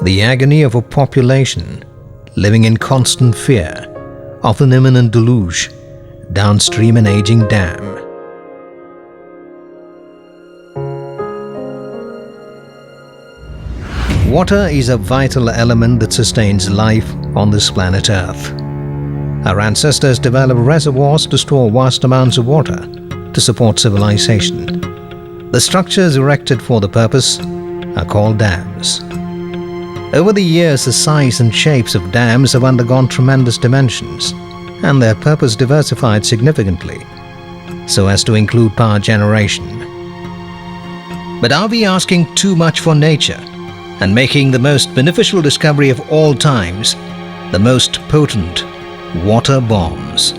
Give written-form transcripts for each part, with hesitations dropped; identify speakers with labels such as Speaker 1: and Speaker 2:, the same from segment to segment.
Speaker 1: The agony of a population living in constant fear of an imminent deluge downstream an aging dam. Water is a vital element that sustains life on this planet Earth. Our ancestors developed reservoirs to store vast amounts of water to support civilization. The structures erected for the purpose are called dams. Over the years, the size and shapes of dams have undergone tremendous dimensions, and their purpose diversified significantly, so as to include power generation. But are we asking too much for nature and making the most beneficial discovery of all times the most potent water bombs?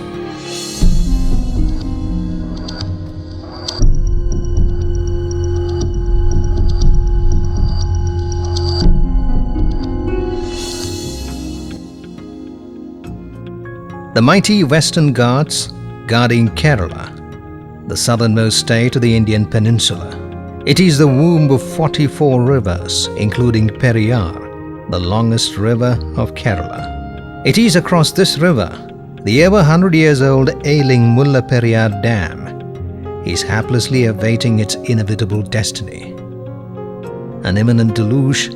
Speaker 1: The mighty Western Ghats guarding Kerala, the southernmost state of the Indian peninsula. It is the womb of 44 rivers, including Periyar, the longest river of Kerala. It is across this river the ever 100 years old ailing Mullaperiyar Dam is haplessly awaiting its inevitable destiny. An imminent deluge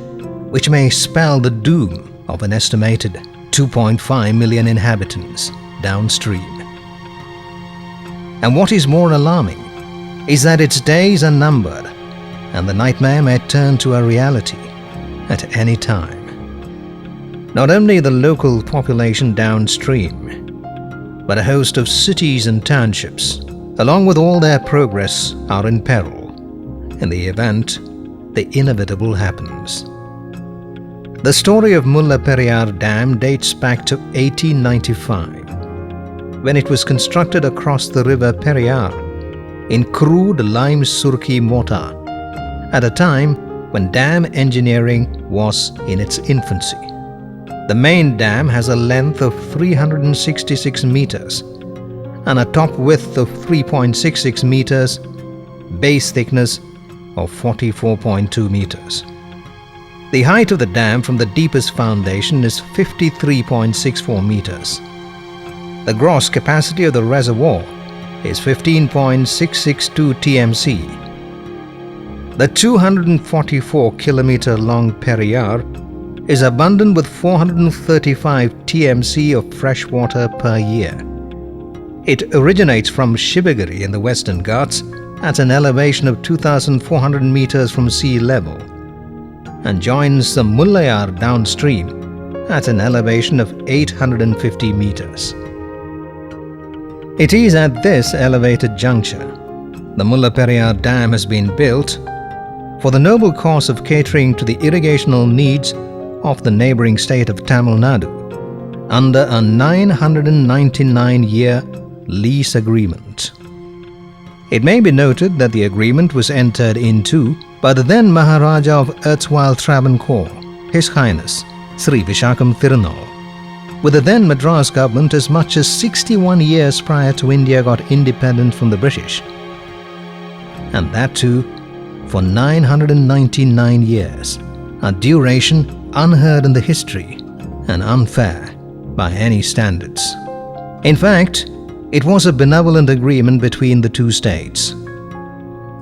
Speaker 1: which may spell the doom of an estimated 2.5 million inhabitants downstream. And what is more alarming is that its days are numbered and the nightmare may turn to a reality at any time. Not only the local population downstream, but a host of cities and townships, along with all their progress, are in peril in the event the inevitable happens. The story of Mullaperiyar Dam dates back to 1895, when it was constructed across the river Periyar in crude lime surki mortar, at a time when dam engineering was in its infancy. The main dam has a length of 366 meters and a top width of 3.66 meters, base thickness of 44.2 meters. The height of the dam from the deepest foundation is 53.64 meters. The gross capacity of the reservoir is 15.662 TMC. The 244-kilometer long Periyar is abundant with 435 TMC of fresh water per year. It originates from Shivagiri in the Western Ghats at an elevation of 2,400 meters from sea level and joins the Mullaperiyar downstream at an elevation of 850 meters. It is at this elevated juncture the Mullaperiyar Dam has been built for the noble cause of catering to the irrigational needs of the neighboring state of Tamil Nadu under a 999-year lease agreement. It may be noted that the agreement was entered into by the then Maharaja of erstwhile Travancore, His Highness Sri Vishakam Thirunal, with the then Madras government as much as 61 years prior to India got independent from the British, and that too for 999 years, a duration unheard in the history and unfair by any standards. In fact, it was a benevolent agreement between the two states.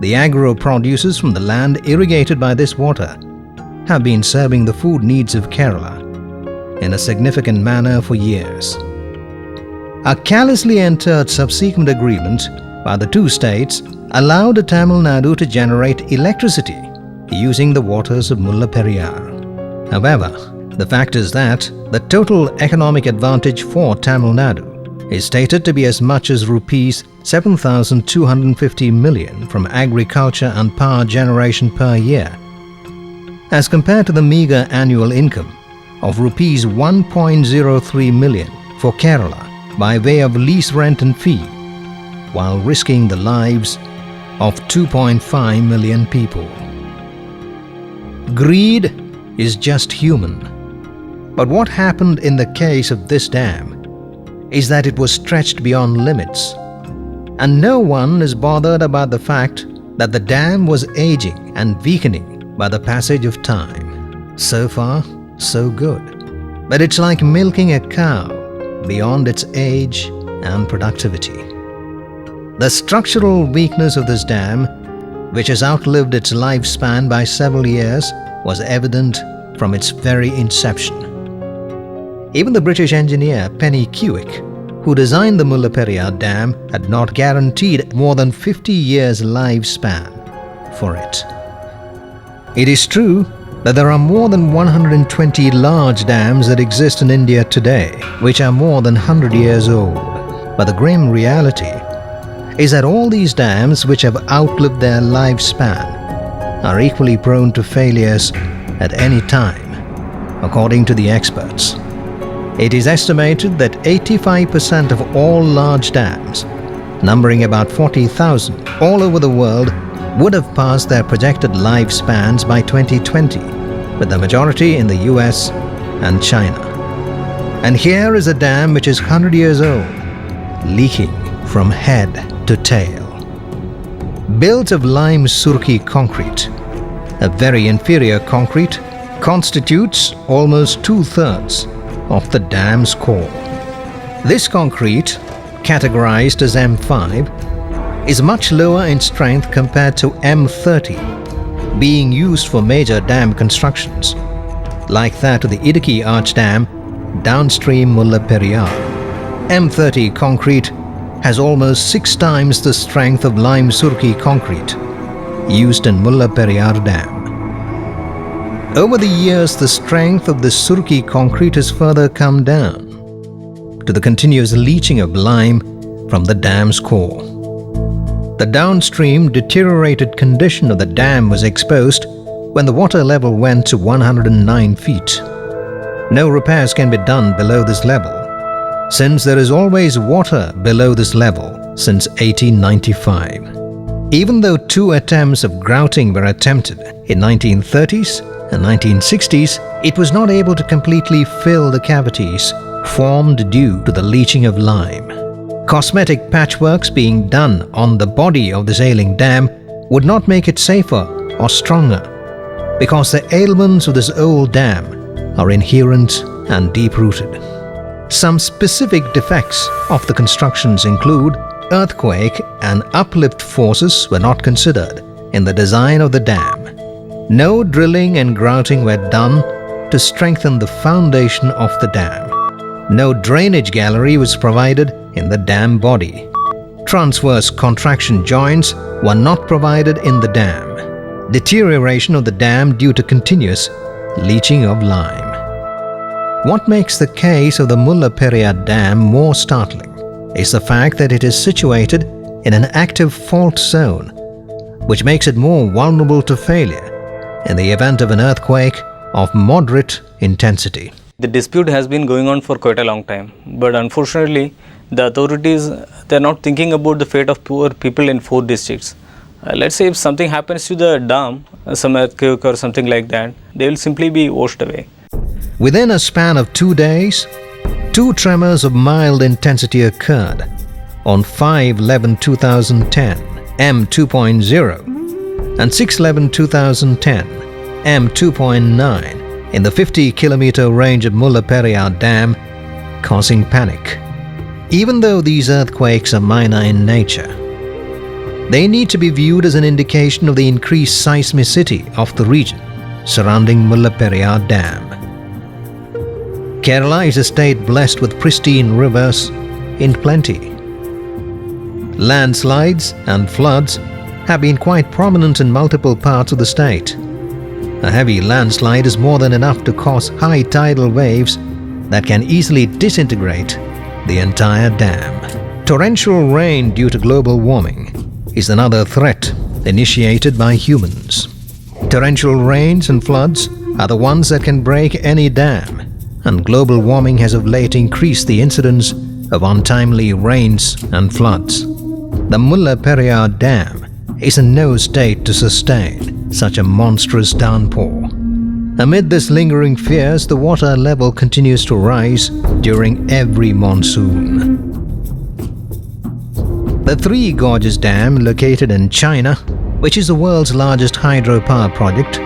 Speaker 1: The agro producers from the land irrigated by this water have been serving the food needs of Kerala in a significant manner for years. A carelessly entered subsequent agreement by the two states allowed Tamil Nadu to generate electricity using the waters of Mullaperiyar. However, the fact is that the total economic advantage for Tamil Nadu is stated to be as much as rupees 7,250 million from agriculture and power generation per year, as compared to the meager annual income of rupees 1.03 million for Kerala by way of lease rent and fee, while risking the lives of 2.5 million people. Greed is just human. But what happened in the case of this dam is that it was stretched beyond limits, and no one is bothered about the fact that the dam was aging and weakening by the passage of time. So far, so good. But it's like milking a cow beyond its age and productivity. The structural weakness of this dam, which has outlived its lifespan by several years, was evident from its very inception. Even the British engineer Penny Cuick, who designed the Mullaperiyar Dam, had not guaranteed more than 50 years lifespan for it. It is true that there are more than 120 large dams that exist in India today, which are more than 100 years old. But the grim reality is that all these dams which have outlived their lifespan are equally prone to failures at any time, according to the experts. It is estimated that 85% of all large dams, numbering about 40,000 all over the world, would have passed their projected lifespans by 2020, with the majority in the US and China. And here is a dam which is 100 years old, leaking from head to tail. Built of lime surki concrete, a very inferior concrete, constitutes almost 2/3 of the dam's core. This concrete, categorized as M5, is much lower in strength compared to M30, being used for major dam constructions, like that of the Idukki Arch Dam, downstream Mullaperiyar. M30 concrete has almost 6 times the strength of lime surki concrete used in Mullaperiyar Dam. Over the years, the strength of the surki concrete has further come down to the continuous leaching of lime from the dam's core. The downstream deteriorated condition of the dam was exposed when the water level went to 109 feet. No repairs can be done below this level, since there is always water below this level since 1895. Even though 2 attempts of grouting were attempted in 1930s and 1960s, it was not able to completely fill the cavities formed due to the leaching of lime. Cosmetic patchworks being done on the body of this ailing dam would not make it safer or stronger, because the ailments of this old dam are inherent and deep-rooted. Some specific defects of the constructions include earthquake and uplift forces were not considered in the design of the dam. No drilling and grouting were done to strengthen the foundation of the dam. No drainage gallery was provided in the dam body. Transverse contraction joints were not provided in the dam. Deterioration of the dam due to continuous leaching of lime. What makes the case of the Mullaperiyar Dam more startling is the fact that it is situated in an active fault zone, which makes it more vulnerable to failure in the event of an earthquake of moderate intensity.
Speaker 2: The dispute has been going on for quite a long time, but unfortunately, the authorities, they're not thinking about the fate of poor people in 4 districts. Let's say if something happens to the dam, some earthquake or something like that, they will simply be washed away.
Speaker 1: Within a span of 2 days, 2 tremors of mild intensity occurred on 5/11/2010 M2.0 and 6/11/2010 M2.9 in the 50-kilometer range of Mullaperiyar Dam, causing panic. Even though these earthquakes are minor in nature, they need to be viewed as an indication of the increased seismicity of the region surrounding Mullaperiyar Dam. Kerala is a state blessed with pristine rivers in plenty. Landslides and floods have been quite prominent in multiple parts of the state. A heavy landslide is more than enough to cause high tidal waves that can easily disintegrate the entire dam. Torrential rain due to global warming is another threat initiated by humans. Torrential rains and floods are the ones that can break any dam, and global warming has of late increased the incidence of untimely rains and floods. The Mullaperiyar Dam is in no state to sustain such a monstrous downpour. Amid this lingering fears, the water level continues to rise during every monsoon. The Three Gorges Dam, located in China, which is the world's largest hydropower project,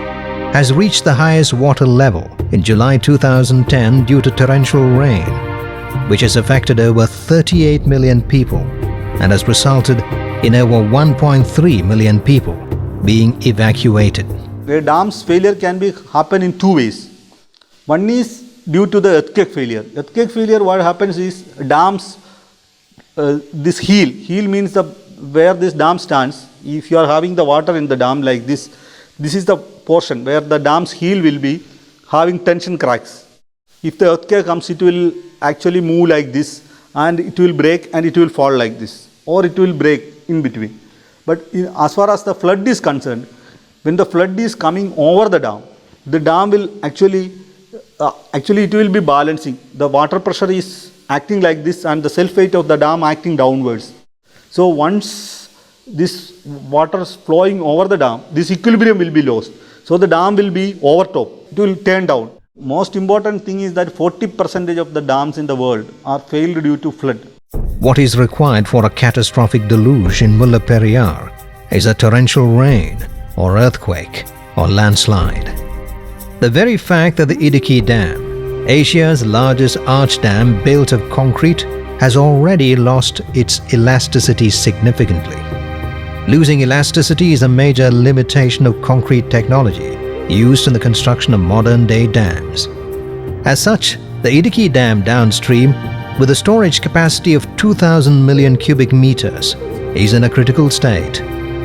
Speaker 1: has reached the highest water level in July 2010 due to torrential rain, which has affected over 38 million people and has resulted in over 1.3 million people being evacuated.
Speaker 3: The dam's failure can happen in two ways. One is due to the earthquake failure. Earthquake failure, what happens is dams, this heel means where this dam stands. If you are having the water in the dam like this is the portion where the dam's heel will be having tension cracks. If the earthquake comes, it will actually move like this and it will break and it will fall like this, or it will break in between. But as far as the flood is concerned, when the flood is coming over the dam will actually it will be balancing. The water pressure is acting like this and the self weight of the dam acting downwards. So once this water is flowing over the dam, this equilibrium will be lost. So the dam will be overtop. It will turn down. Most important thing is that 40% of the dams in the world are failed due to flood.
Speaker 1: What is required for a catastrophic deluge in Mullaperiyar is a torrential rain or earthquake or landslide. The very fact that the Idukki Dam, Asia's largest arch dam built of concrete, has already lost its elasticity significantly. Losing elasticity is a major limitation of concrete technology used in the construction of modern-day dams. As such, the Idukki Dam downstream, with a storage capacity of 2,000 million cubic meters, is in a critical state,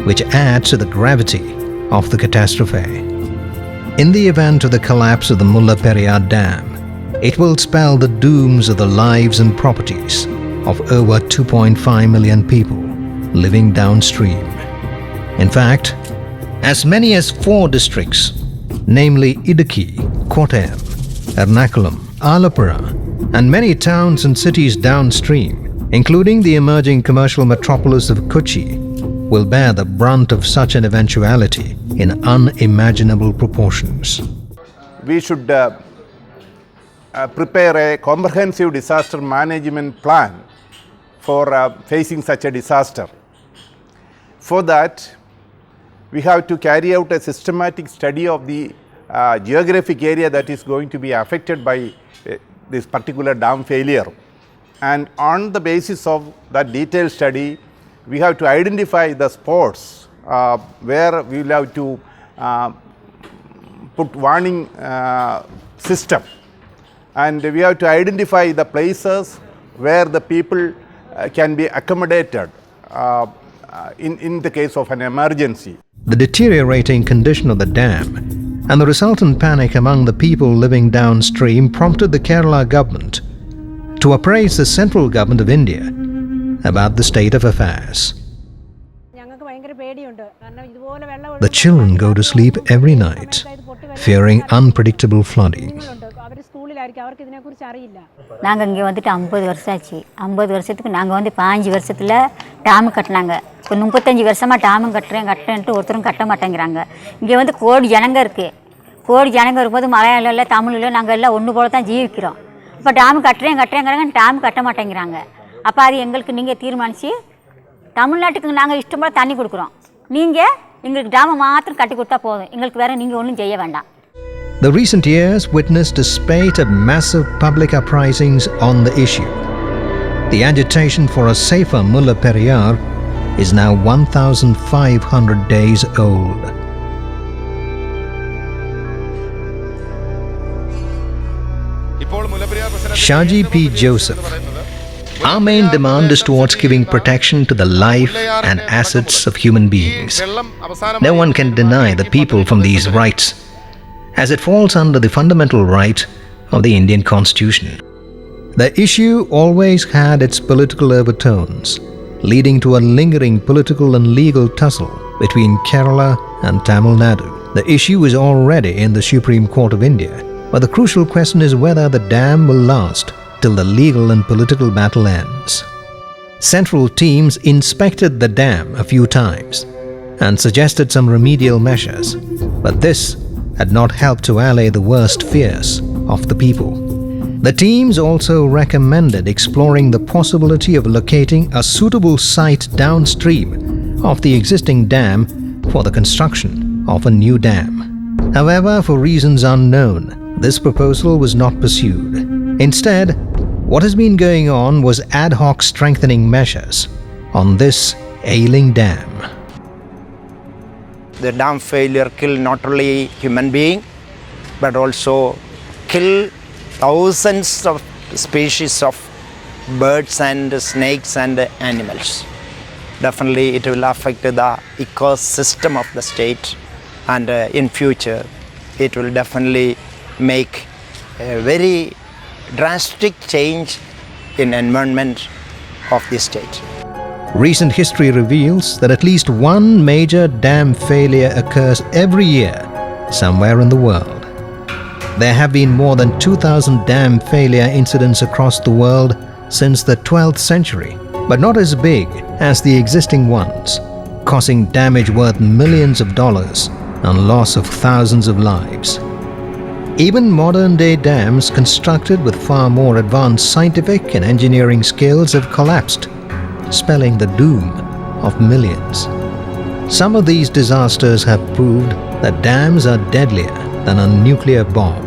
Speaker 1: which adds to the gravity of the catastrophe. In the event of the collapse of the Mullaperiyar Dam, it will spell the dooms of the lives and properties of over 2.5 million people living downstream. In fact, as many as 4 districts, namely Idukki, Kottayam, Ernakulam, Alappuzha, and many towns and cities downstream, including the emerging commercial metropolis of Kochi, will bear the brunt of such an eventuality in unimaginable proportions.
Speaker 4: We should prepare a comprehensive disaster management plan for facing such a disaster. For that, we have to carry out a systematic study of the geographic area that is going to be affected by this particular dam failure. And on the basis of that detailed study, we have to identify the spots where we will have to put warning system, and we have to identify the places where the people can be accommodated in the case of an emergency.
Speaker 1: The deteriorating condition of the dam and the resultant panic among the people living downstream prompted the Kerala government to appraise the central government of India about the state of affairs. The children go to sleep every night, fearing unpredictable flooding.
Speaker 5: நாங்கள் இங்கே வந்துட்டு 50 வருஷம் ஆச்சு. 50 வருஷத்துக்கு நாங்கள் வந்து 5 வருஷத்தில் dam கட்டினாங்க. இப்போ 35 வருஷமாக டேமும் கட்டுறேன்ட்டு ஒருத்தரும் கட்ட மாட்டேங்கிறாங்க. இங்கே வந்து கோடி ஜனங்க இருக்குது. கோடி ஜனங்க இருக்கும்போது மலையாளம் தமிழில் நாங்கள் எல்லாம் ஒன்று போல தான் ஜீவிக்கிறோம். இப்போ டேமு கட்டுறேங்கிறாங்க, டேமு கட்ட மாட்டேங்கிறாங்க. அப்போ அது எங்களுக்கு நீங்கள் தீர்மானித்து தமிழ்நாட்டுக்கு நாங்கள் இஷ்டம் போல தண்ணி கொடுக்குறோம். நீங்கள் எங்களுக்கு டேமை மாத்திரம் கட்டி கொடுத்தா போதும், எங்களுக்கு வேறு நீங்கள் ஒன்றும் செய்ய வேண்டாம்.
Speaker 1: The recent years witnessed a spate of massive public uprisings on the issue. The agitation for a safer Mullaperiyar is now 1,500 days old. Shaji P. Joseph, our main demand is towards giving protection to the life and assets of human beings. No one can deny the people from these rights, as it falls under the fundamental right of the Indian Constitution. The issue always had its political overtones, leading to a lingering political and legal tussle between Kerala and Tamil Nadu. The issue is already in the Supreme Court of India, but the crucial question is whether the dam will last till the legal and political battle ends. Central teams inspected the dam a few times and suggested some remedial measures, but this had not helped to allay the worst fears of the people. The teams also recommended exploring the possibility of locating a suitable site downstream of the existing dam for the construction of a new dam. However, for reasons unknown, this proposal was not pursued. Instead, what has been going on was ad hoc strengthening measures on this ailing dam.
Speaker 6: The dam failure killed not only human being but also kill thousands of species of birds and snakes and animals. Definitely it will affect the ecosystem of the state, and in future it will definitely make a very drastic change in environment of the state.
Speaker 1: Recent history reveals that at least one major dam failure occurs every year somewhere in the world. There have been more than 2,000 dam failure incidents across the world since the 12th century, but not as big as the existing ones, causing damage worth millions of dollars and loss of thousands of lives. Even modern-day dams constructed with far more advanced scientific and engineering skills have collapsed, spelling the doom of millions. Some of these disasters have proved that dams are deadlier than a nuclear bomb.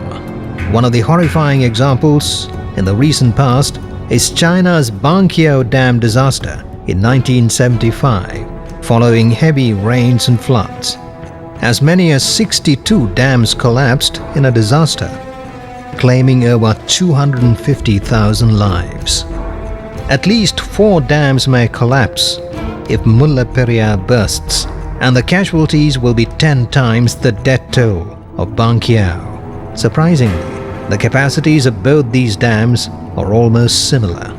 Speaker 1: One of the horrifying examples in the recent past is China's Banqiao Dam disaster in 1975, following heavy rains and floods. As many as 62 dams collapsed in a disaster, claiming over 250,000 lives. At least 4 dams may collapse if Mullaperiyar bursts, and the casualties will be 10 times the death toll of Banqiao. Surprisingly, the capacities of both these dams are almost similar.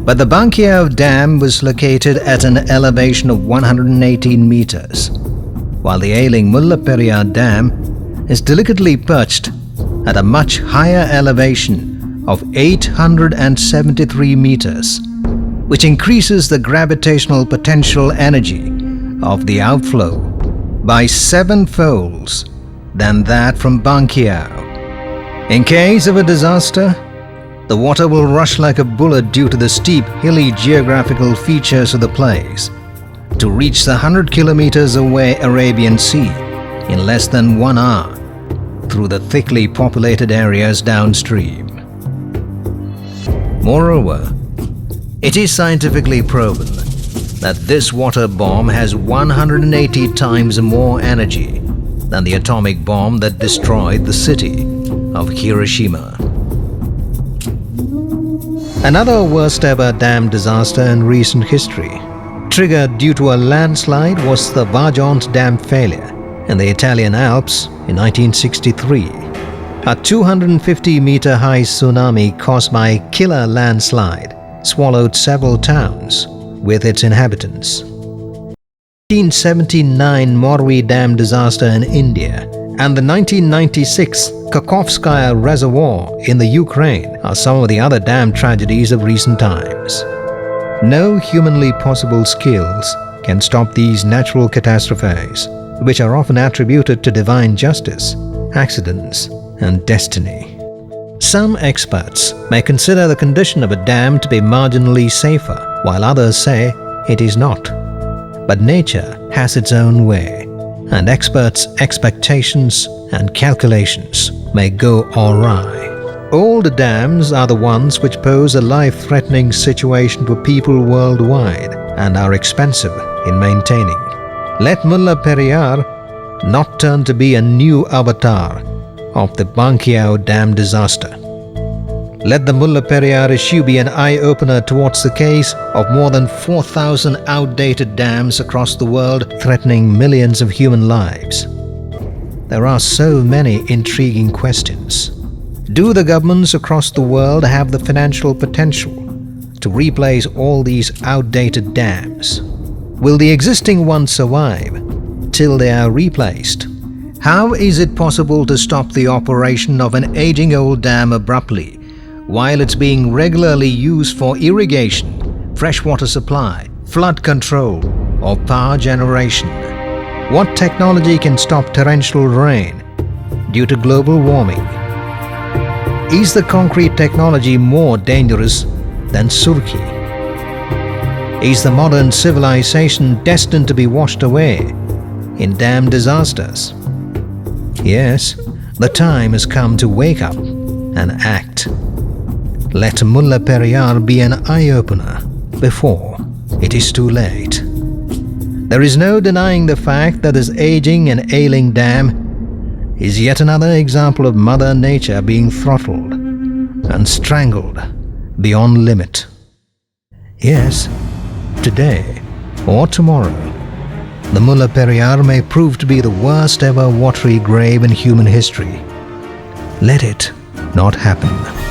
Speaker 1: But the Banqiao Dam was located at an elevation of 118 meters, while the ailing Mullaperiyar Dam is delicately perched at a much higher elevation of 873 meters, which increases the gravitational potential energy of the outflow by 7-folds than that from Banqiao. In case of a disaster, the water will rush like a bullet due to the steep, hilly geographical features of the place to reach the 100 kilometers away Arabian Sea in less than 1 hour through the thickly populated areas downstream. Moreover, it is scientifically proven that this water bomb has 180 times more energy than the atomic bomb that destroyed the city of Hiroshima. Another worst-ever dam disaster in recent history, triggered due to a landslide, was the Vajont Dam failure in the Italian Alps in 1963. A 250-meter-high tsunami caused by a killer landslide swallowed several towns with its inhabitants. 1979 Morvi Dam disaster in India and the 1996 Kakhovskaya Reservoir in the Ukraine are some of the other dam tragedies of recent times. No humanly possible skills can stop these natural catastrophes, which are often attributed to divine justice, accidents, and destiny. Some experts may consider the condition of a dam to be marginally safer, while others say it is not. But nature has its own way, and experts' expectations and calculations may go awry. Old dams are the ones which pose a life-threatening situation for people worldwide and are expensive in maintaining. Let Mullaperiyar not turn to be a new avatar of the Banqiao Dam disaster. Let the Mullaperiyar issue be an eye-opener towards the case of more than 4,000 outdated dams across the world threatening millions of human lives. There are so many intriguing questions. Do the governments across the world have the financial potential to replace all these outdated dams? Will the existing ones survive till they are replaced? How is it possible to stop the operation of an aging old dam abruptly while it's being regularly used for irrigation, freshwater supply, flood control, or power generation? What technology can stop torrential rain due to global warming? Is the concrete technology more dangerous than Surki? Is the modern civilization destined to be washed away in dam disasters. Yes, the time has come to wake up and act. Let Mullaperiyar be an eye-opener before it is too late. There is no denying the fact that this aging and ailing dam is yet another example of Mother Nature being throttled and strangled beyond limit. Yes, today or tomorrow, the Mullaperiyar may prove to be the worst ever watery grave in human history. Let it not happen.